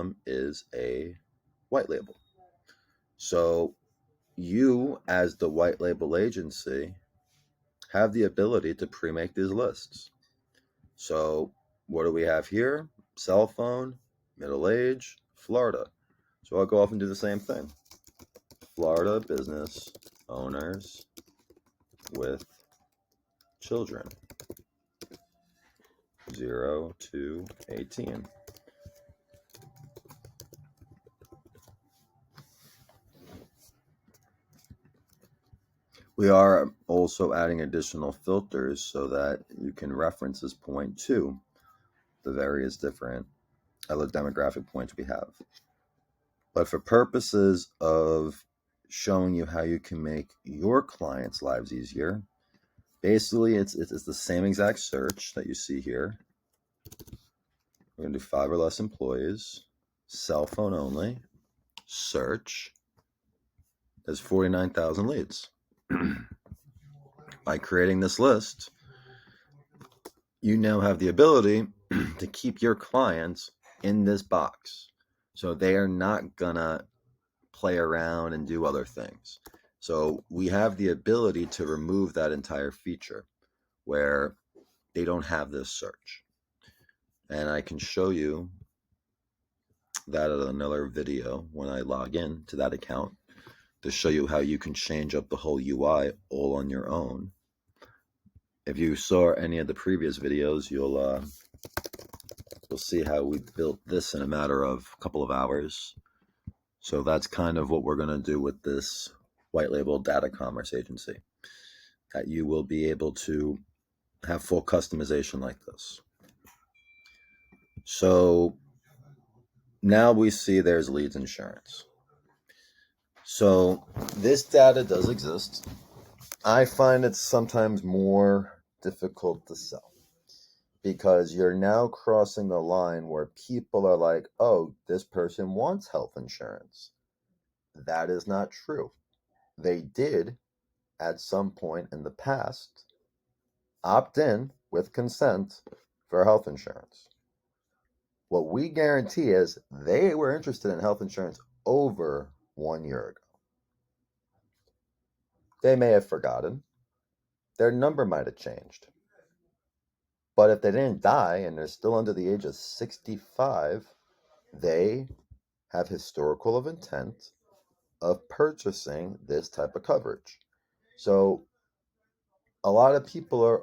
system is a white label. So you, as the white label agency, have the ability to pre-make these lists. So what do we have here? Cell phone, middle age, Florida. So I'll go off and do the same thing. Florida business owners with children, 0 to 18. We are also adding additional filters so that you can reference this point to the various different other demographic points we have. But for purposes of showing you how you can make your clients' lives easier, basically it's the same exact search that you see here. We're going to do 5 or less employees, cell phone only, search. There's 49,000 leads. By creating this list, you now have the ability to keep your clients in this box. So they are not gonna play around and do other things. So we have the ability to remove that entire feature where they don't have this search. And I can show you that at another video when I log in to that account to show you how you can change up the whole UI all on your own. If you saw any of the previous videos, you'll see how we built this in a matter of a couple of hours. So that's kind of what we're going to do with this white label data commerce agency, that you will be able to have full customization like this. So now we see there's leads insurance. So this data does exist. I find it sometimes more difficult to sell because you're now crossing the line where people are like, oh, this person wants health insurance. That is not true. They did, at some point in the past, opt in with consent for health insurance. What we guarantee is they were interested in health insurance over 1 year ago. They may have forgotten. Their number might have changed. But if they didn't die and they're still under the age of 65, they have historical of intent of purchasing this type of coverage. So a lot of people are,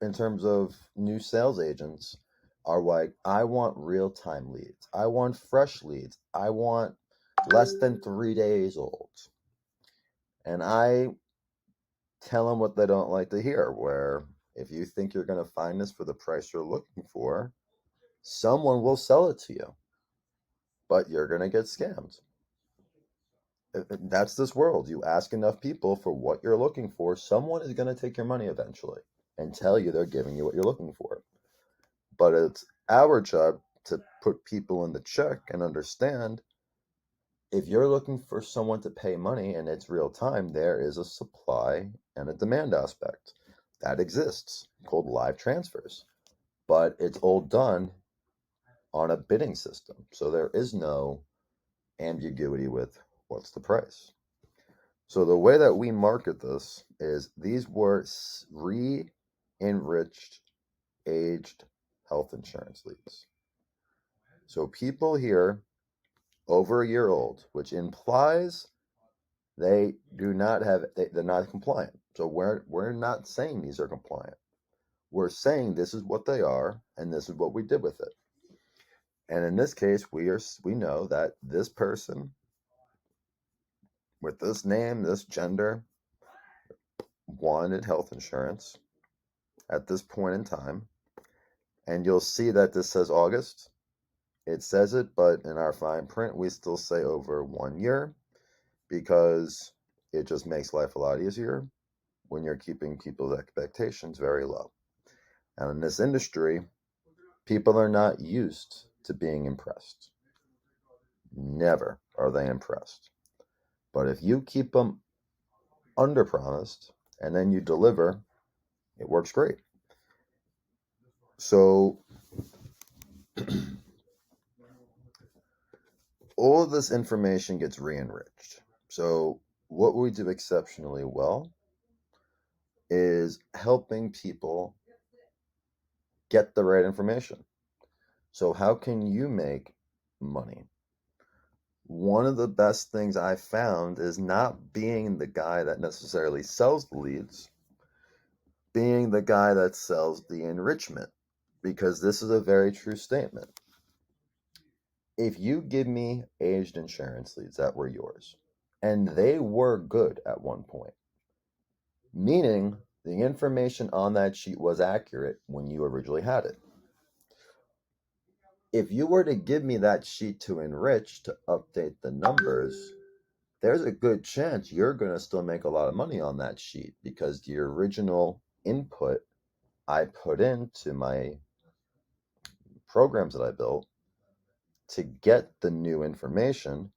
in terms of new sales agents, are like, I want real-time leads. I want fresh leads. I want less than 3 days old. And I tell them what they don't like to hear, where if you think you're going to find this for the price you're looking for, someone will sell it to you, but you're going to get scammed. That's this world. You ask enough people for what you're looking for, someone is going to take your money eventually and tell you they're giving you what you're looking for. But it's our job to put people in the check and understand, if you're looking for someone to pay money and it's real time, there is a supply and a demand aspect that exists called live transfers, but it's all done on a bidding system. So there is no ambiguity with what's the price. So the way that we market this is these were re-enriched aged health insurance leads. So people here over a year old, which implies they do not have, they're not compliant. So we're not saying these are compliant. We're saying this is what they are, and this is what we did with it. And in this case, we know that this person with this name, this gender, wanted health insurance at this point in time. And you'll see that this says August. It says it, but in our fine print, we still say over 1 year, because it just makes life a lot easier when you're keeping people's expectations very low. And in this industry, people are not used to being impressed. Never are they impressed. But if you keep them under promised and then you deliver, it works great. So all of this information gets re-enriched. So what we do exceptionally well is helping people get the right information. So how can you make money? One of the best things I found is not being the guy that necessarily sells the leads, being the guy that sells the enrichment, because this is a very true statement. If you give me aged insurance leads that were yours, and they were good at one point, meaning the information on that sheet was accurate when you originally had it. If you were to give me that sheet to enrich, to update the numbers, there's a good chance you're going to still make a lot of money on that sheet, because the original input I put into my programs that I built to get the new information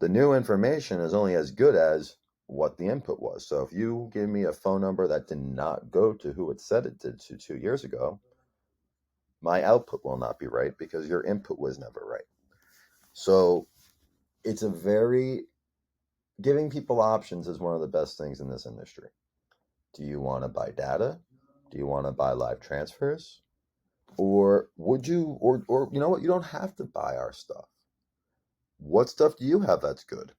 is only as good as what the input was. So if you give me a phone number that did not go to who it said it did to 2 years ago, my output will not be right because your input was never right. So it's giving people options is one of the best things in this industry. Do you want to buy data? Do you want to buy live transfers? Or would you, or you know what? You don't have to buy our stuff. What stuff do you have that's good?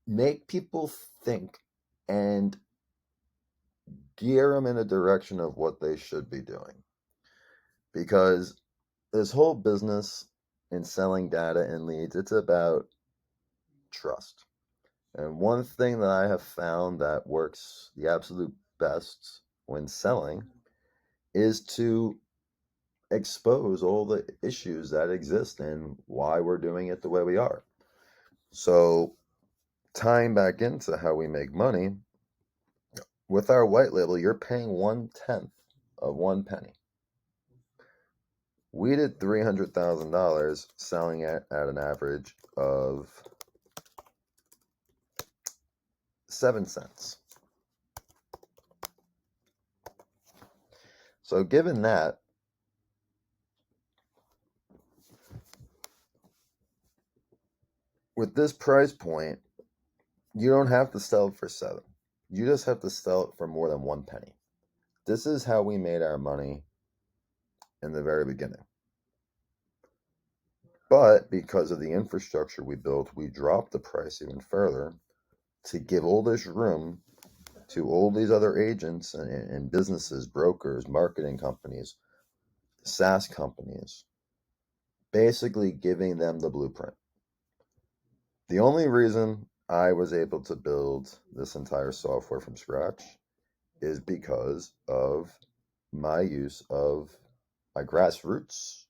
Make people think and gear them in a direction of what they should be doing. Because this whole business in selling data and leads, it's about trust. And one thing that I have found that works the absolute best when selling is to expose all the issues that exist and why we're doing it the way we are. So tying back into how we make money, with our white label, you're paying 1/10 of 1 penny. We did $300,000 selling at an average of 7 cents. So given that, with this price point, you don't have to sell it for 7. You just have to sell it for more than 1 penny. This is how we made our money in the very beginning. But because of the infrastructure we built, we dropped the price even further to give all this room to all these other agents and businesses, brokers, marketing companies, SaaS companies, basically giving them the blueprint. The only reason I was able to build this entire software from scratch is because of my use of my grassroots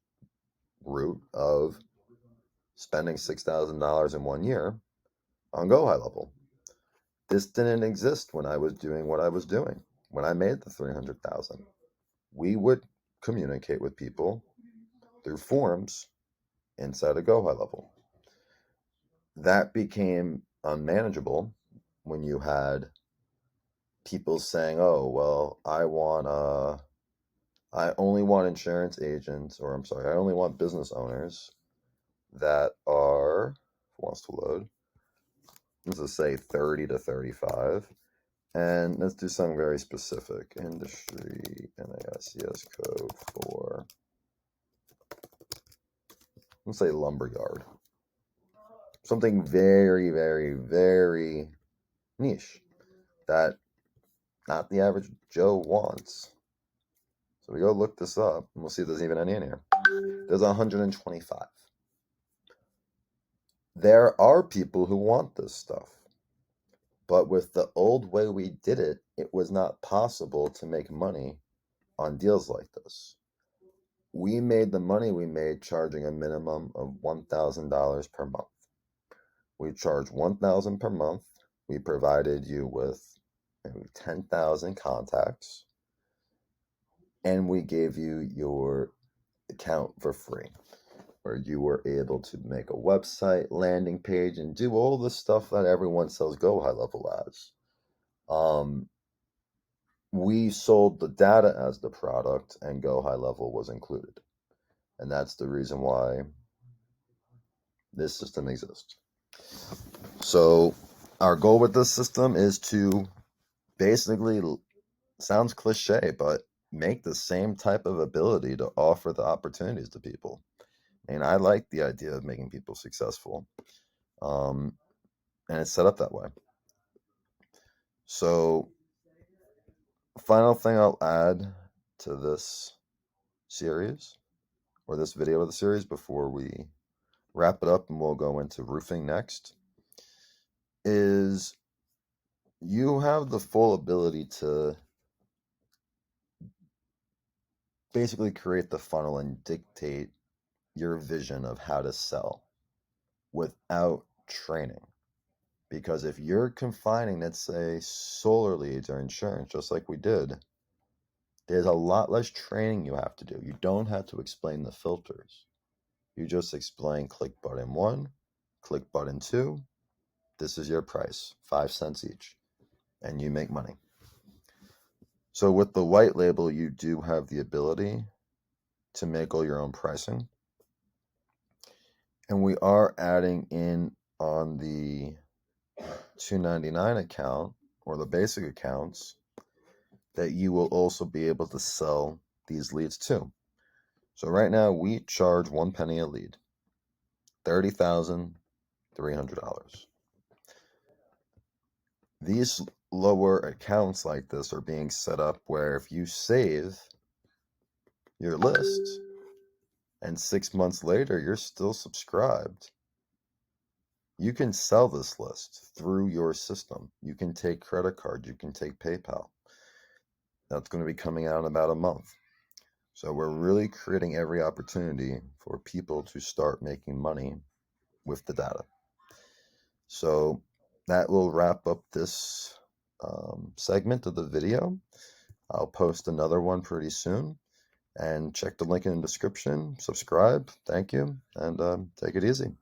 route of spending $6,000 in 1 year on GoHighLevel. This didn't exist when I was doing what I was doing. When I made the 300,000, we would communicate with people through forums inside of GoHighLevel. That became unmanageable when you had people saying, "Oh, well, I only want insurance agents, or I'm sorry, I only want business owners that are," wants to load, let's just say 30 to 35. And let's do something very specific. Industry NAICS code for, let's say, lumberyard. Something very, very, very niche that not the average Joe wants. So we go look this up, and we'll see if there's even any in here. There's 125. There are people who want this stuff. But with the old way we did it, it was not possible to make money on deals like this. We made the money we made charging a minimum of $1,000 per month. We charged $1,000 per month. We provided you with 10,000 contacts, and we gave you your account for free, where you were able to make a website, landing page, and do all the stuff that everyone sells GoHighLevel as. We sold the data as the product, and GoHighLevel was included. And that's the reason why this system exists. So our goal with this system is to basically, sounds cliche, but make the same type of ability to offer the opportunities to people. And I like the idea of making people successful. And it's set up that way. So final thing I'll add to this series, or this video of the series, before we wrap it up and we'll go into roofing next, is you have the full ability to basically create the funnel and dictate your vision of how to sell without training. Because if you're confining, let's say, solar leads or insurance, just like we did, there's a lot less training you have to do. You don't have to explain the filters. You just explain click button 1, click button 2. This is your price, 5 cents each, and you make money. So with the white label, you do have the ability to make all your own pricing. And we are adding in on the $2.99 account, or the basic accounts, that you will also be able to sell these leads too. So right now we charge 1 penny a lead, $30,300. These lower accounts like this are being set up where if you save your list and 6 months later you're still subscribed, you can sell this list through your system. You can take credit cards, you can take PayPal. That's going to be coming out in about a month. So we're really creating every opportunity for people to start making money with the data. So that will wrap up this segment of the video. I'll post another one pretty soon. And check the link in the description. Subscribe. Thank you. And take it easy.